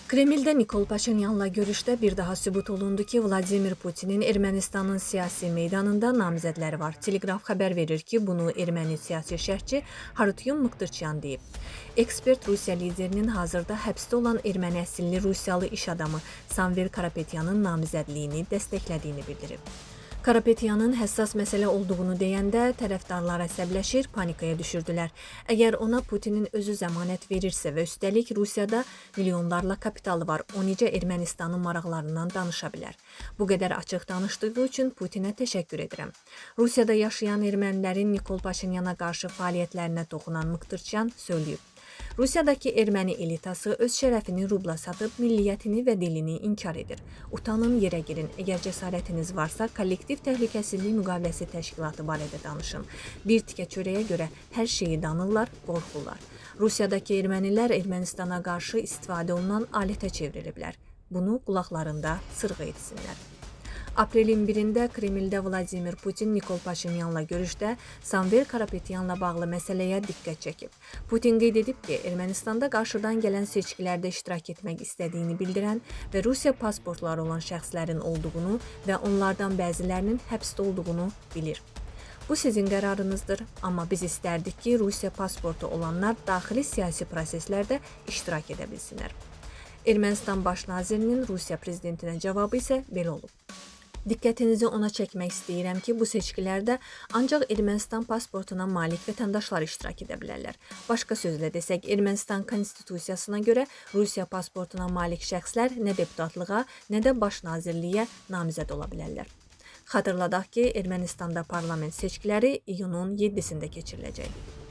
Kreml'de Nikol Paşinyan'la görüşdə bir daha sübut olundu ki, Vladimir Putinin Ermənistanın siyasi meydanında namizədləri var. Telegraf xəbər verir ki, bunu erməni siyasi şərhçi Harutyun Mıqtırçyan deyib. Ekspert Rusiya liderinin hazırda həbsdə olan erməni əsilli Rusiyalı iş adamı Samvel Karapetyanın namizədliyini dəstəklədiyini bildirib. Karapetyanın həssas məsələ olduğunu deyəndə tərəfdarlar əsəbləşir, panikaya düşürdülər. Əgər ona Putinin özü zəmanət verirsə və üstəlik Rusiyada milyonlarla kapitalı var, o necə Ermənistanın maraqlarından danışa bilər? Bu qədər açıq danışdığı üçün Putinə təşəkkür edirəm. Rusiyada yaşayan ermənilərin Nikol Paşinyana qarşı fəaliyyətlərinə toxunan Mıqtırçyan söyləyib. Rusiyadakı erməni elitası öz şərəfini rubla satıb milliyyətini və dilini inkar edir. Utanın, yerə girin. Əgər cəsarətiniz varsa, kollektiv təhlükəsizlik müqaviləsi təşkilatı barədə danışın. Bir tikə çörəyə görə hər şeyi danırlar, qorxurlar. Rusiyadakı ermənilər Ermənistana qarşı istifadə olunan alətə çevriliblər. Bunu qulaqlarında sırğa etsinlər. Aprelin 1-də Kremldə Vladimir Putin Nikol Paşinyanla görüşdə Samvel Karapetyanla bağlı məsələyə diqqət çəkib. Putin qeyd edib ki, Ermənistanda qarşıdan gələn seçkilərdə iştirak etmək istədiyini bildirən və Rusiya pasportları olan şəxslərin olduğunu və onlardan bəzilərinin həbsdə olduğunu bilir. Bu sizin qərarınızdır, amma biz istərdik ki, Rusiya pasportu olanlar daxili siyasi proseslərdə iştirak edə bilsinlər. Ermənistan baş nazirinin Rusiya prezidentinə cavabı isə belə olub. Diqqətinizi ona çəkmək istəyirəm ki, bu seçkilərdə ancaq Ermənistan pasportuna malik vətəndaşlar iştirak edə bilərlər. Başqa sözlə desək, Ermənistan konstitusiyasına görə Rusiya pasportuna malik şəxslər nə deputatlığa, nə də baş nazirliyə namizəd ola bilərlər. Xatırladaq ki, Ermənistanda parlament seçkiləri iyunun 7-sində keçiriləcək.